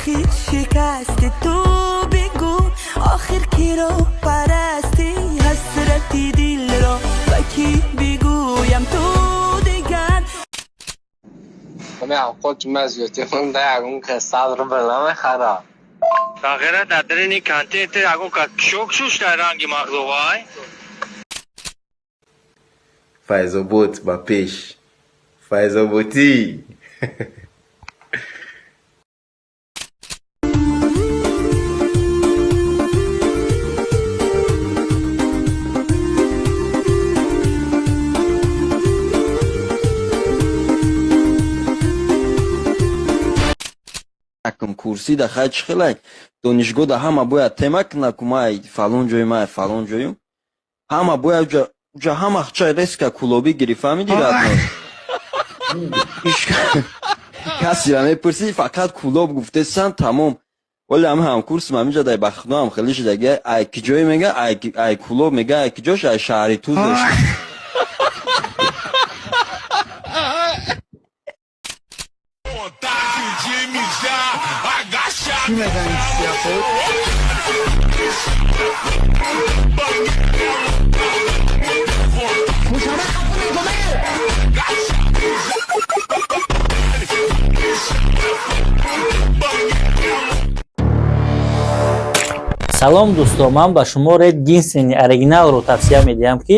آخر شکست تو بگو آخر کی رو پرستی حسرتی دل را و کی بگویم تو دیگر همه خود مزیوتی من ده اگون که صدر بلنه خراب تغییره دادرینی کنتی تی اگون که شوک شوش در رنگی مغزوهای فایزا بوت با پیش فایزا بوتی акум курсӣ да хай чӣ хелак донишгоҳ да ҳама бояд темак накумай фалон ҷой май фалон ҷою ҳама бояд уҷа ҳама чай реска кулобӣ гирифамиди ратно касира мепурсӣ фақат кулоб гуфтесан тамом вале ҳама ҳамкурсим ҳаминҷа дай ба худоам хеле шидаги ай ки ҷой мега ай кулоб мега ай ки ҷош ай шаҳри тузаш салом дӯстон, ман ба шумо Red Ginseng оригиналро тавсия медиҳам ки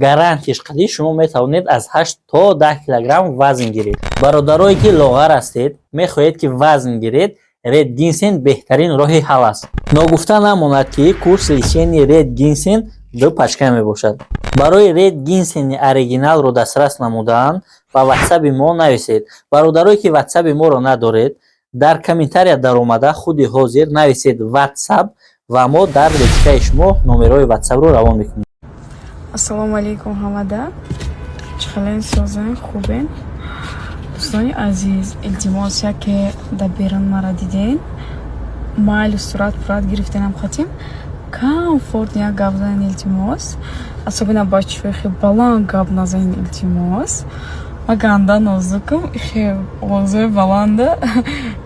гарантияш қадӣ шумо метавонед аз 8 то 10 килограмм вазн гиред. бародарое ки лоғар ҳастед, мехоҳед ки вазн гиред, Red Ginseng беҳтарин роҳи ҳал аст. ногуфта намонад ки курс лечения Red Ginseng 2 пачка мебошад. барои Red Ginseng оригиналро дастрас намудаанд ба WhatsApp мо нависед. бародарое ки WhatsApp моро надоред, дар комментария даромада худи ҳозир нависед WhatsApp ва мо дар лентаи шумо номерҳои WhatsApp-ро равон мекунем. Ассалому алейкум ҳамада. Чхален созен хубен. Дӯстони азиз, илтимос яке дар берун мара диден. Майл сурат пурат гирифтенам хотим. Комфорт як гап занен илтимос. Асобина бачаҳои хеле баланд гап назанен илтимос. Ма ганда нозукам, хеле овозои баланда.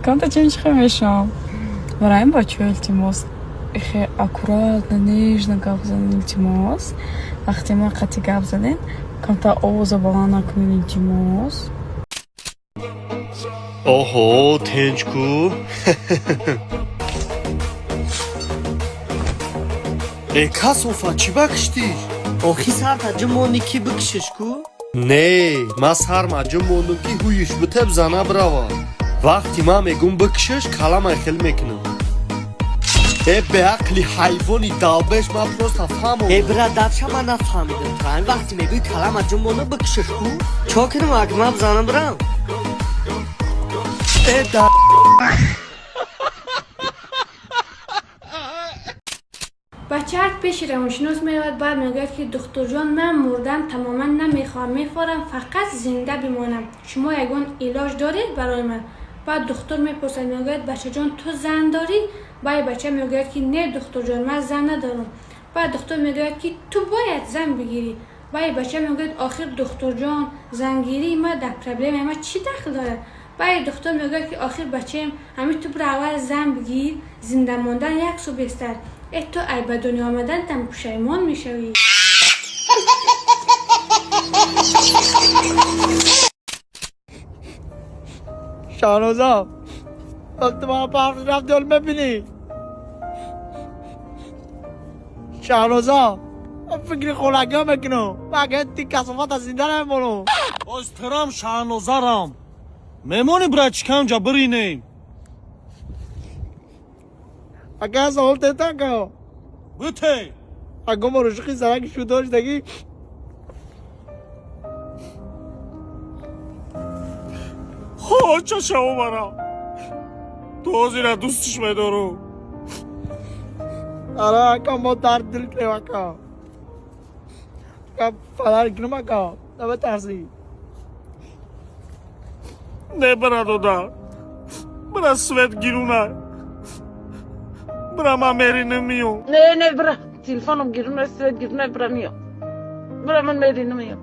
Камта чунчиха мешавам. Барои бачаҳо илтимос خیلی аккуратно, нежно гап занен илтимос. вақте ма қати гап занен, камтар овоза баланд накунен илтимос. оҳо тинҷку касофа чӣ бакишти охи сар таҷа монӣ ки бикишишку не ма сар маҷа мондум ки ҳуиш бутеб зана брава вақти ма мегум бикишиш каламай хел мекунам беақли ҳайвони далбеш ма просто фаҳмом брадавша ма нафаҳмидам тан вақти мегӯи калама ҷумона бикишишку чо кунам ак ма бзана бирам بچه پیش روانشناس میرود بعد میگوید که دکتر جان من مردم تماما نمیخوام میخورم فقط زنده بمانم شما یگان علاج دارید برای من بعد دکتر میپرسد میگوید بچه جان تو زن داری بعد بچه میگوید که نه دکتر جان من زن ندارم بعد دکتر میگوید که تو باید زن بگیری بعد بچه میگوید آخر دکتر جان زنگیری ما در پرابلم ما چی دخل داره بعد دکتر میگوید که آخر بچه همین تو برای اول زن بگیر زنده ماندن یک سو بهتر تو ای به دنیا آمدن تم پشیمان میشوی شاهنوزا وقتی ما پاک رفت دل ببینی شاهنوزا فکری خونگی میکنو مگه تی کسافت از زنده نمیمونو озтирам шаҳнозарам мемонӣ бира чиканҷа биринем مگه از اول تیتن که бите اگه ما رشقی زرکی شو داشتگی ча шава мара ту ҳозира дӯстиш медору آره اکا ما درد دل کنیم اکا اکا فلر کنیم اکا نبه ترسی не бира дода бира свет гируна бира ман меринамиём نه برا تلفنم گیرونه سویت گیرونه برا میام برا من میرینه میام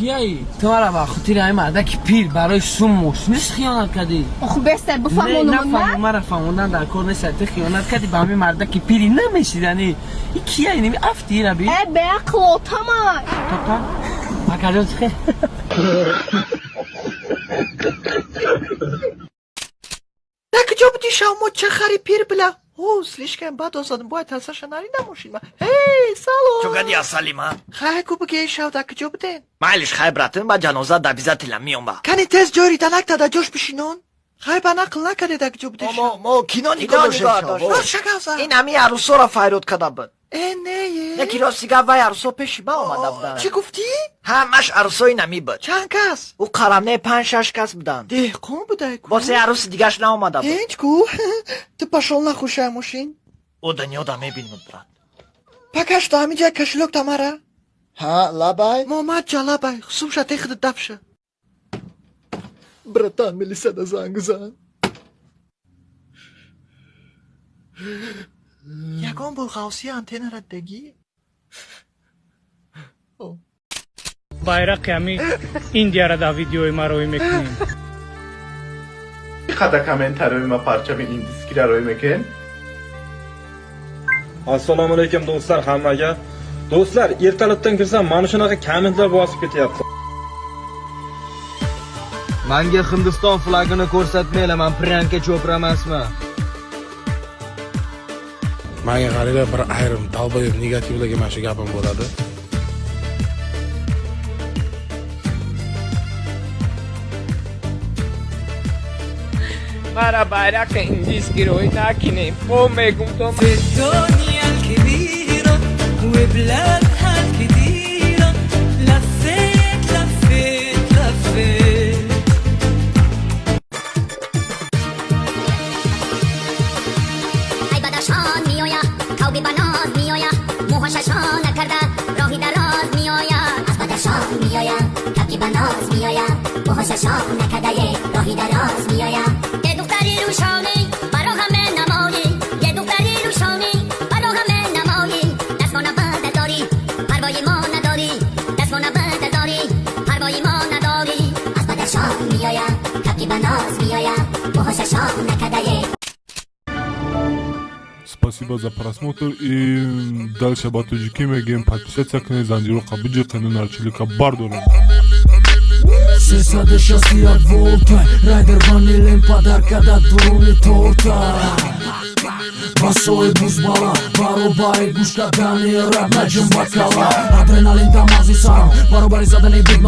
کیایی؟ تو مرا با خاطر این مردک پیر برای سوم موسمیس خیانت کردی. خب بهتر بفهمونم نه مرا فهموندن در کار نیست. تو خیانت کردی به همین مردک پیری نمیشیدنی. این کیایی نمی افتی ربی؟ به عقل و تمام. مکالمه خیر. نه کجا بودی شما چه خری پیر بلا؟ او слишком بعد آزادم باید تلسش ناری نموشید ما. هی سلام. چو گدی اصلی ما؟ خیلی کو بگی شو در کجا بودین؟ مایلش خیلی براتون با جنازه دبیزت لمیون با. کنی تز جوری تنک تا جوش بشینون؟ خیلی با نقل نکرده در کجا بودی؟ ما کینو نگاه داشت. این همی عروسا را فیروت کده بود. نه یکی راستیگه وی عروسا پیش ما آمده بودن. چی گفتی؟ همش عروسای نمی بود. چند کس؟ او قرمنه 5-6 کس بودن. دهقان بوده کو؟ واسه عروس دیگهش نامده بود. هیچ کو؟ تو پشول نخوشه ماشین؟ او دنیا دا میبینم برد. پکش تا همینجا کشلوک تماره؟ ها لبای؟ محمد جا لبای خصوم شد تخد دفشه برتان ملیسه دا زنگ زن یکان با غوصی انتین ردگی байрақ ҳами индияра дар видеои маро мекунем. Хата комментарий ма парчами индискира рой мекен. Assalomu alaykum do'stlar hammaga. Do'stlar, ertalabdan kirsam mana shunaqa kommentlar bosib ketyapti. Menga Hindiston flagini ko'rsatmaylar, men pranka cho'pra emasman. Menga qaranglar, bir ayrim dalboyev negativlarga mana shu gapim bo'ladi. Mara bayrak indiski roy nakinیم میگم تو في الدنيا الكبيرة وبلادها الكتيرة لفيت لفيت لفيت ای بدشان میآیا کوبی بناز میآیا موهاششان نکرده راهی دراز میآیا از بدشان میآیا کوبی بناز میآیا موهاششان نکرده راهی دراز میآیا یه دختری روشانی برا همه نمایی یه دختری روشانی برا همه نمایی دست ما نبرده داری پروایی ما نداری دست ما نبرده داری پروایی ما نداری از بدشان میآیا کوبی بناز میآیا موهاششان نکرده. Спасибо за просмотр и дальше батуджики мегем подписаться к Занжиру Кабуджи канал Чилика Бардору. 360 volta Rider vanilin подаркада дуруни торта Басои бузбала баробари гушкадани рап наҷм бакала Адреналин дамази сарам баробари задани бит